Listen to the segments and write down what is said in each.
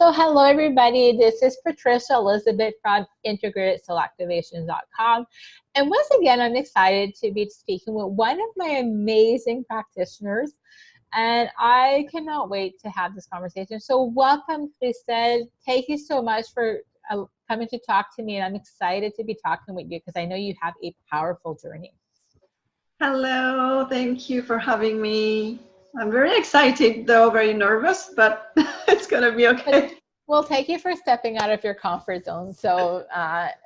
So hello everybody, this is Patricia Elizabeth from integratedsoulactivations.com. And once again, I'm excited to be speaking with one of my amazing practitioners. And I cannot wait to have this conversation. So welcome, Chystel. Thank you so much for coming to talk to me. And I'm excited to be talking with you because I know you have a powerful journey. Hello, thank you for having me. I'm very excited, though very nervous, but it's going to be okay. Well, thank you for stepping out of your comfort zone. So,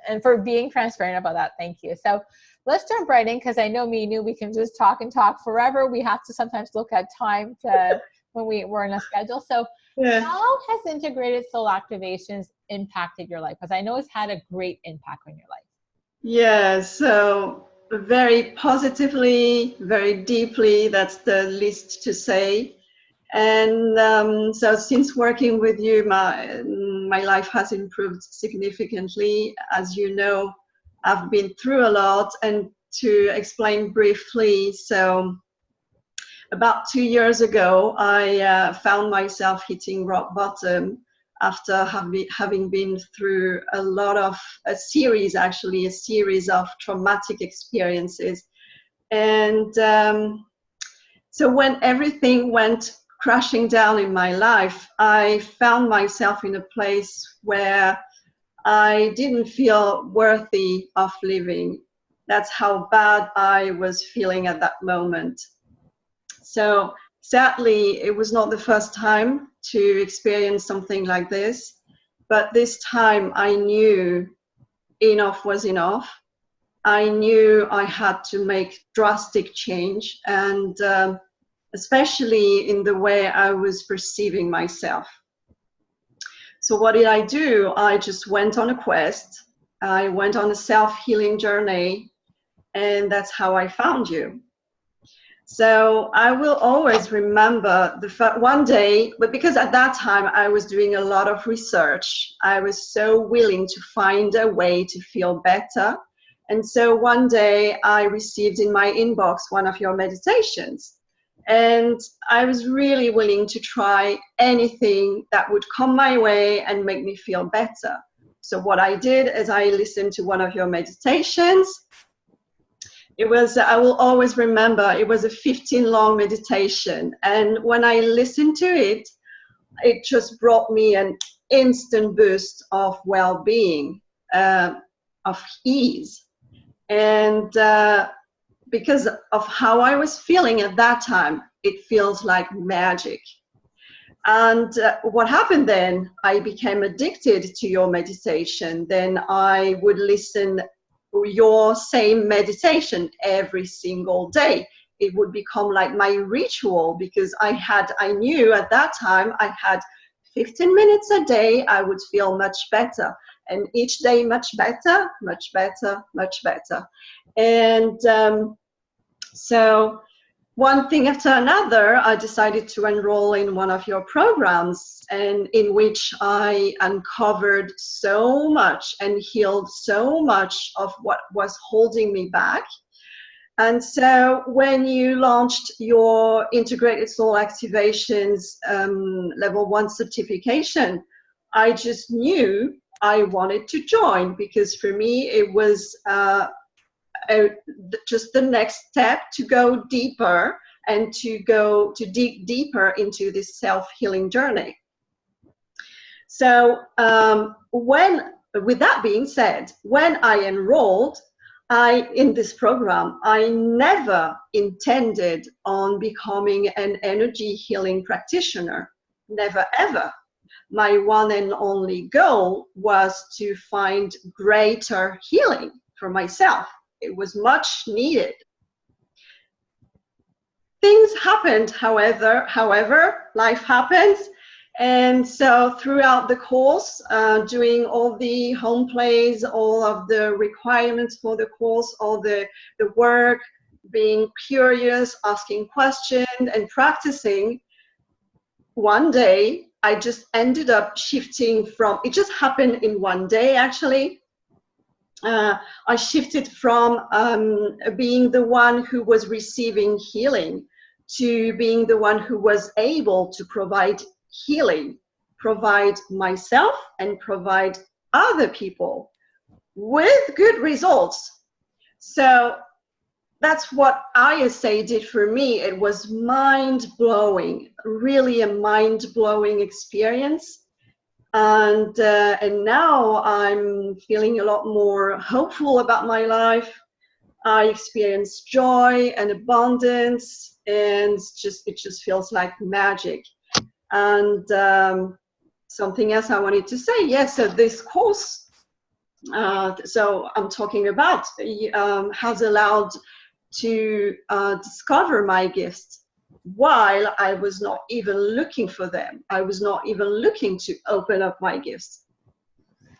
and for being transparent about that. Thank you. So let's jump right in because I know me and you, we can just talk and talk forever. We have to sometimes look at time to when we're in a schedule. So How has integrated soul activations impacted your life? Because I know it's had a great impact on your life. Yeah, so very positively, very deeply, that's the least to say. And so since working with you, my life has improved significantly. As you know, I've been through a lot. And to explain briefly, so about 2 years ago, I found myself hitting rock bottom after having been through a series of traumatic experiences. And so when everything went crashing down in my life, I found myself in a place where I didn't feel worthy of living. That's how bad I was feeling at that moment. So sadly, it was not the first time to experience something like this, but this time I knew enough was enough. I knew I had to make drastic change, and especially in the way I was perceiving myself. So what did I do? I just went on a quest. I went on a self-healing journey, and that's how I found you. So I will always remember one day, but because at that time I was doing a lot of research, I was so willing to find a way to feel better. And so one day I received in my inbox one of your meditations. And I was really willing to try anything that would come my way and make me feel better. So what I did is I listened to one of your meditations. It was, I will always remember, it was a 15-long meditation. And when I listened to it, it just brought me an instant boost of well-being, of ease. And because of how I was feeling at that time, it feels like magic. And what happened then, I became addicted to your meditation. Then I would listen your same meditation every single day. It would become like my ritual because I knew at that time I had 15 minutes a day, I would feel much better. And each day much better, much better, much better. And so one thing after another, I decided to enroll in one of your programs, and in which I uncovered so much and healed so much of what was holding me back. And so when you launched your Integrated Soul Activations Level 1 certification, I just knew I wanted to join, because for me it was just the next step to go deeper and to dig deeper into this self-healing journey. So with that being said, when I enrolled in this program, I never intended on becoming an energy healing practitioner. Never, ever. My one and only goal was to find greater healing for myself. It was much needed. Things happened, however, life happens. And so throughout the course, doing all the home plays, all of the requirements for the course, all the work, being curious, asking questions and practicing, one day I just ended up shifting from, it just happened in one day actually. I shifted from being the one who was receiving healing to being the one who was able to provide healing provide myself and provide other people with good results. So that's what ISA did for me. It was mind-blowing, really a mind-blowing experience. And now I'm feeling a lot more hopeful about my life. I experience joy and abundance, and it just feels like magic. And something else I wanted to say, yes, so this course, so I'm talking about, has allowed to discover my gifts while I was not even looking for them. I was not even looking to open up my gifts.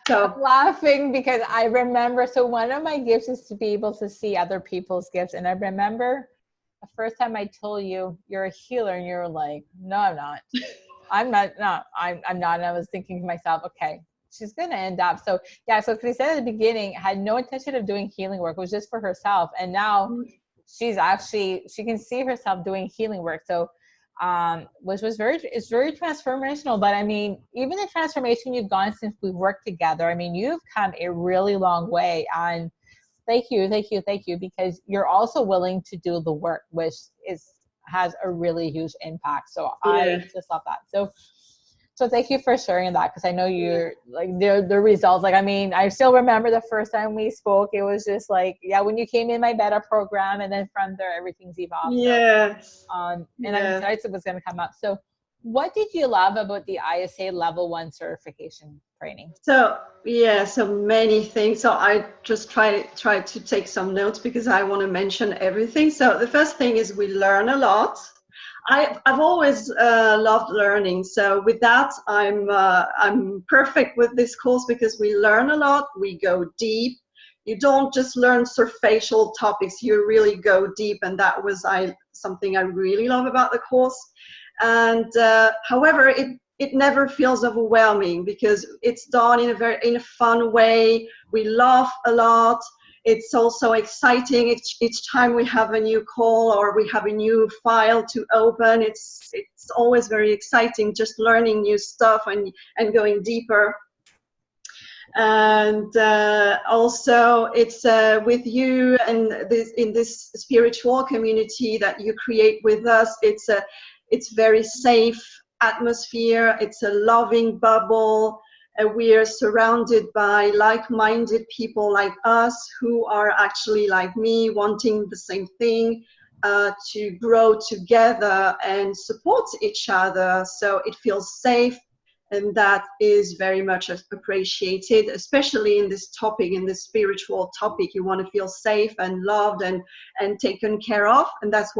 So I'm laughing because I remember, so one of my gifts is to be able to see other people's gifts. And I remember the first time I told you you're a healer, and you were like, no, I'm not. I'm not. And I was thinking to myself, okay, she's going to end up. So yeah, so Chystel at the beginning had no intention of doing healing work. It was just for herself. And now she can see herself doing healing work. So which was it's very transformational. But I mean, even the transformation you've gone since we've worked together, I mean, you've come a really long way. And thank you, because you're also willing to do the work, which has a really huge impact. So yeah. I just love that. So thank you for sharing that, because I know you're like the results. Like, I mean, I still remember the first time we spoke. It was just like, yeah, when you came in my beta program, and then from there everything's evolved. Yes. So, and I'm excited it was going to come up. So, what did you love about the ISA Level 1 certification training? So yeah, so many things. So I just try to take some notes because I want to mention everything. So the first thing is we learn a lot. I've always loved learning. So with that, I'm perfect with this course because we learn a lot. We go deep. You don't just learn superficial topics. You really go deep, and that was something I really love about the course. And however, it never feels overwhelming because it's done in a fun way. We laugh a lot. It's also exciting each time we have a new call or we have a new file to open. It's always very exciting, just learning new stuff and going deeper. And also it's with you and in this spiritual community that you create with us. It's very safe atmosphere. It's a loving bubble. We are surrounded by like-minded people like us who are actually like me, wanting the same thing, to grow together and support each other. So it feels safe, and that is very much appreciated, especially in this topic, in this spiritual topic. You want to feel safe and loved and taken care of. And that's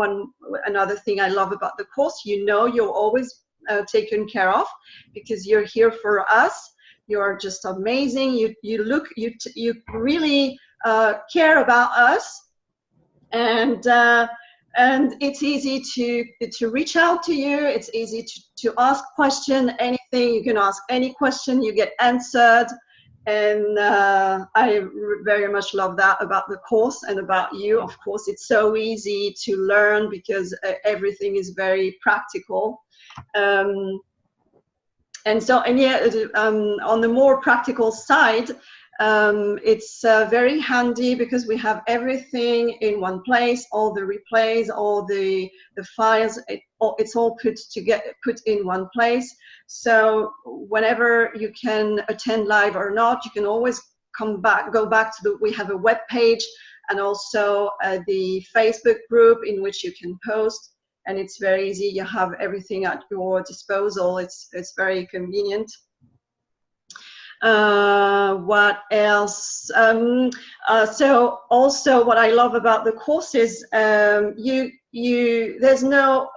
another thing I love about the course. You know, you're always taken care of because you're here for us. You're just amazing. You really care about us, and it's easy to reach out to you. It's easy to ask question, anything. You can ask any question, you get answered. And I very much love that about the course and about you. Of course, it's so easy to learn because everything is very practical. And yeah, on the more practical side, it's very handy because we have everything in one place, all the replays, all the files, it's all put in one place. So whenever you can attend live or not, you can always go back to we have a web page and also the Facebook group in which you can post. And it's very easy. You have everything at your disposal. It's very convenient. What else? So also what I love about the course is there's no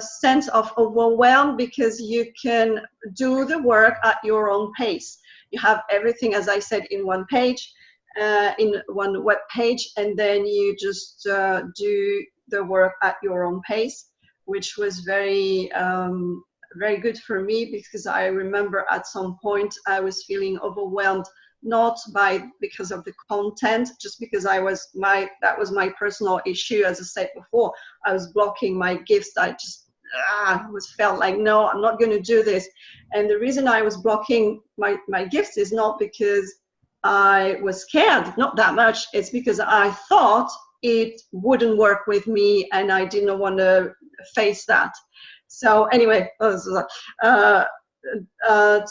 sense of overwhelm because you can do the work at your own pace. You have everything, as I said, in one page, in one web page, and then you just do the work at your own pace, which was very good for me because I remember at some point I was feeling overwhelmed, not because of the content, just because that was my personal issue. As I said before, I was blocking my gifts. was felt like, no, I'm not going to do this. And the reason I was blocking my gifts is not because I was scared, not that much. It's because I thought it wouldn't work with me, and I didn't want to face that. So anyway, to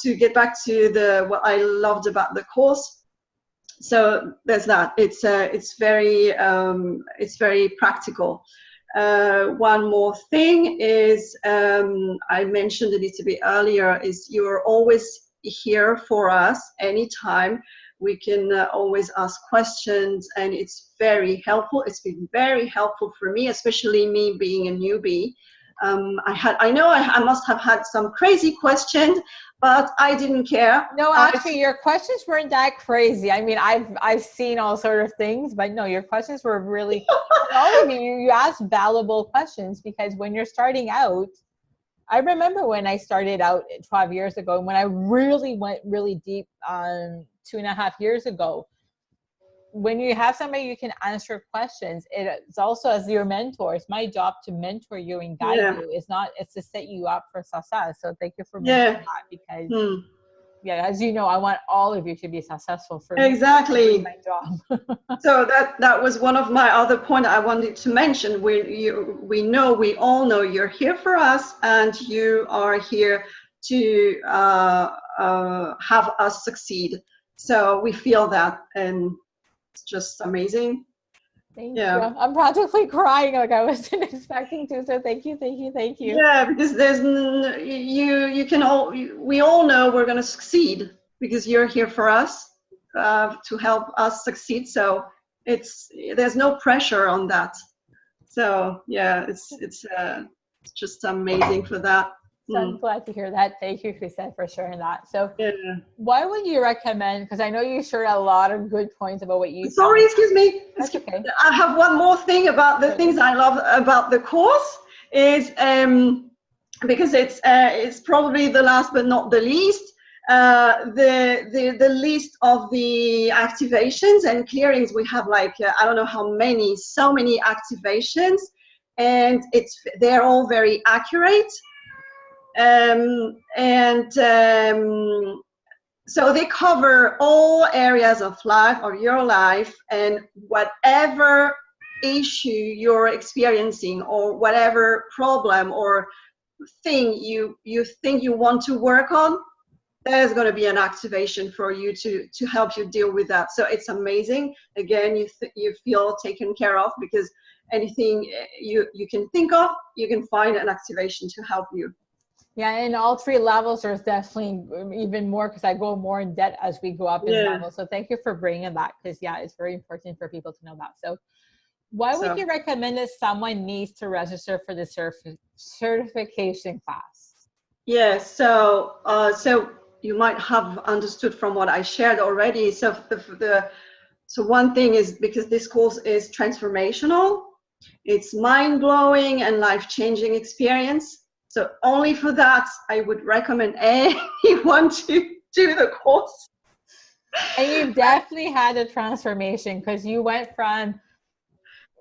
get back to what I loved about the course. So there's that. It's very practical. One more thing is, I mentioned it a little bit earlier, is you're always here for us anytime. We can always ask questions, and it's very helpful. It's been very helpful for me, especially me being a newbie. I know I must have had some crazy questions, but I didn't care. No, actually, your questions weren't that crazy. I mean, I've seen all sort of things, but no, your questions were really, all of you asked valuable questions, because when you're starting out, I remember when I started out 12 years ago, and when I really went really deep 2.5 years ago, when you have somebody you can answer questions, it's also, as your mentor, it's my job to mentor you and guide you. It's to set you up for success. So thank you for mentioning that, because as you know, I want all of you to be successful. For exactly me, my job. So that was one of my other points I wanted to mention. We all know you're here for us, and you are here to have us succeed. So we feel that, and it's just amazing. Thank you. I'm practically crying, like I wasn't expecting to. So thank you. Yeah, because we all know we're going to succeed because you're here for us to help us succeed. So there's no pressure on that. So yeah, it's just amazing for that. So I'm glad to hear that. Thank you, Chystel, for sharing that. So why would you recommend, because I know you shared a lot of good points about what you Sorry, excuse me. That's okay. I have one more thing about the things I love about the course is because it's probably the last but not the least, the list of the activations and clearings. We have like I don't know how many, so many activations, and they're all very accurate. So they cover all areas of life, of your life, and whatever issue you're experiencing, or whatever problem or thing you think you want to work on, there's going to be an activation for you to help you deal with that. So it's amazing. Again, you feel taken care of, because anything you can think of, you can find an activation to help you. Yeah, and all 3 levels, there's definitely even more, because I go more in depth as we go up in levels. So thank you for bringing that, because it's very important for people to know that. So why would you recommend that someone needs to register for the certification class? Yeah, so you might have understood from what I shared already. So so one thing is, because this course is transformational, it's mind-blowing and life-changing experience. So only for that, I would recommend anyone to do the course. And you've definitely had a transformation, because you went from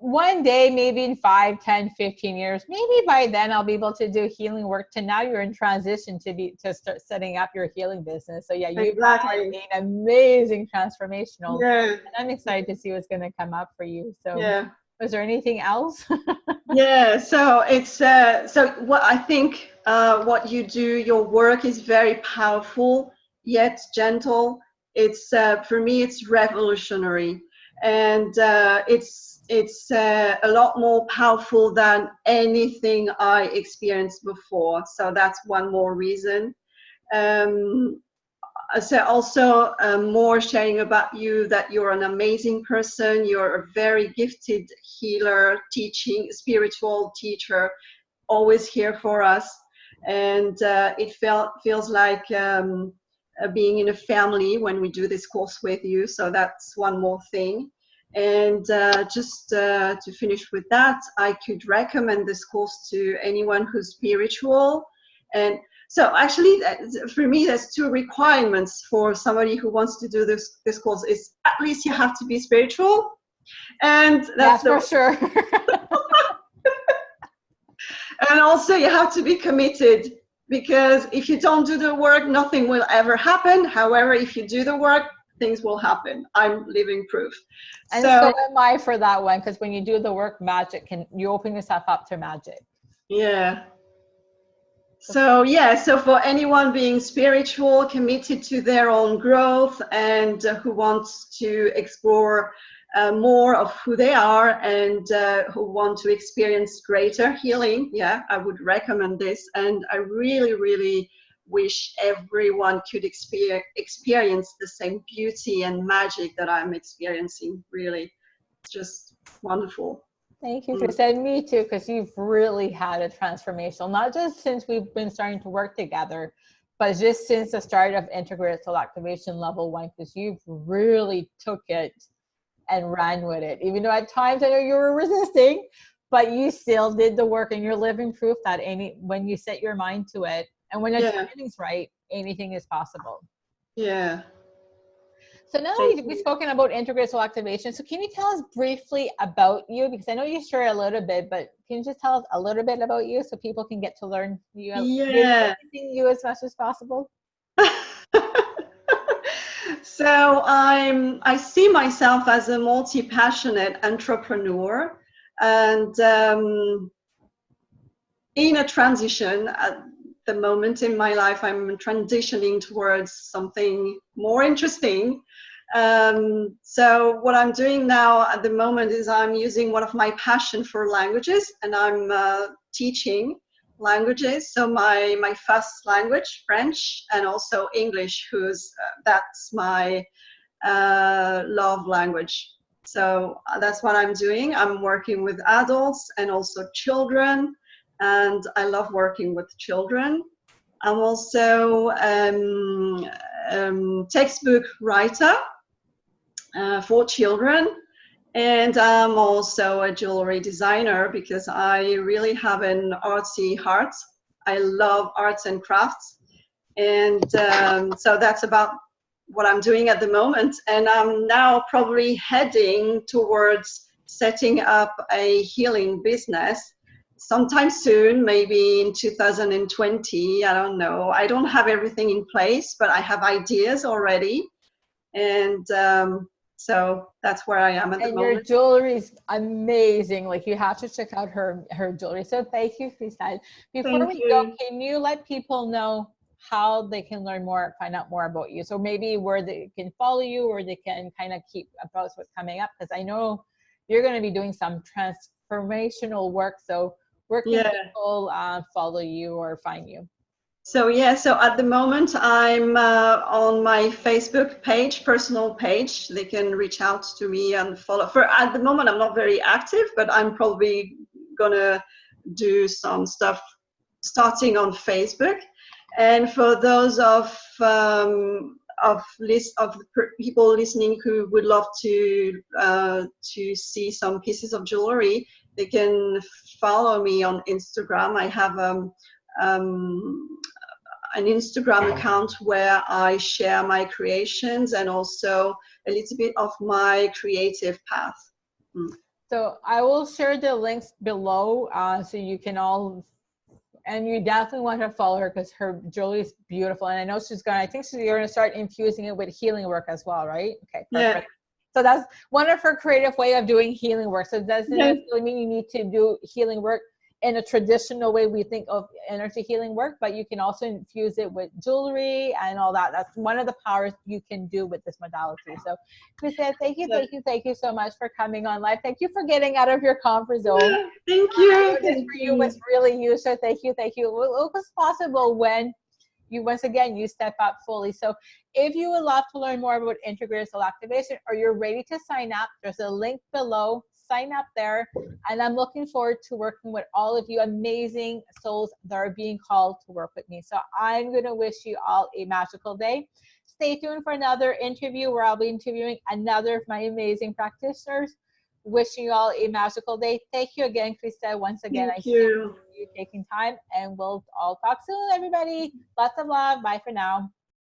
one day, maybe in 5, 10, 15 years, maybe by then I'll be able to do healing work, to now you're in transition to start setting up your healing business. So yeah, you've had an amazing transformational. And I'm excited to see what's going to come up for you. So was there anything else? So it's so what I think what you do, your work is very powerful yet gentle. It's for me, it's revolutionary, and it's a lot more powerful than anything I experienced before. So that's one more reason. So also more sharing about you, that you're an amazing person, you're a very gifted healer, spiritual teacher, always here for us. And it feels like being in a family when we do this course with you. So that's one more thing. And just to finish with that, I could recommend this course to anyone who's spiritual. And so actually, for me, there's 2 requirements for somebody who wants to do this course. Is at least you have to be spiritual, and that's for sure. And also you have to be committed, because if you don't do the work, nothing will ever happen. However, if you do the work, things will happen. I'm living proof. And so am I for that one, because when you do the work, you open yourself up to magic. Yeah. So yeah, so for anyone being spiritual, committed to their own growth, and who wants to explore more of who they are, and who want to experience greater healing, yeah, I would recommend this. And I really, really wish everyone could experience the same beauty and magic that I'm experiencing. Really, it's just wonderful. Thank you, Chystel. And me too, because you've really had a transformation, not just since we've been starting to work together, but just since the start of Integrated Soul Activation Level 1, because you've really took it and ran with it. Even though at times I know you were resisting, but you still did the work, and you're living proof that when you set your mind to it, and when your timing's right, anything is possible. Yeah. So now that we've spoken about integrated soul activation, so can you tell us briefly about you? Because I know you share a little bit, but can you just tell us a little bit about you so people can get to learn you, you as much as possible? So I see myself as a multi-passionate entrepreneur, and in a transition at the moment in my life. I'm transitioning towards something more interesting. So what I'm doing now at the moment is I'm using one of my passion for languages, and I'm teaching languages. So my first language, French, and also English, that's my love language. So that's what I'm doing. I'm working with adults and also children, and I love working with children. I'm also textbook writer for children, and I'm also a jewelry designer because I really have an artsy heart. I love arts and crafts, and so that's about what I'm doing at the moment. And I'm now probably heading towards setting up a healing business sometime soon, maybe in 2020. I don't know. I don't have everything in place, but I have ideas already. And so that's where I am at the moment. And your jewelry is amazing. Like, you have to check out her jewelry. So thank you, Chystel. Before we go, can you let people know how they can learn more, find out more about you? So maybe where they can follow you, or they can kind of keep about what's coming up, because I know you're going to be doing some transformational work. So where can people follow you or find you? So so at the moment I'm on my Facebook page, personal page. They can reach out to me and follow. At the moment I'm not very active, but I'm probably gonna do some stuff starting on Facebook. And for those of people listening who would love to see some pieces of jewelry, they can follow me on Instagram. I have an Instagram account where I share my creations and also a little bit of my creative path. So I will share the links below, so you can all, and you definitely want to follow her because her jewelry is beautiful. And I know I think she's going to start infusing it with healing work as well, right? Okay, perfect. Yeah. So that's one of her creative way of doing healing work. So it doesn't necessarily mean you need to do healing work in a traditional way we think of energy healing work, but you can also infuse it with jewelry and all that. That's one of the powers you can do with this modality. So Chystel, thank you so much for coming on live. Thank you for getting out of your comfort zone. Thank you. This for you was really you. So thank you. It was possible when you, once again, you step up fully. So if you would love to learn more about integrated soul activation, or you're ready to sign up, there's a link below. Sign up there, and I'm looking forward to working with all of you amazing souls that are being called to work with me. So I'm going to wish you all a magical day. Stay tuned for another interview where I'll be interviewing another of my amazing practitioners. Wishing you all a magical day. Thank you again, Chystel. Once again, Thank you. I appreciate you taking time, and we'll all talk soon, everybody. Lots of love. Bye for now.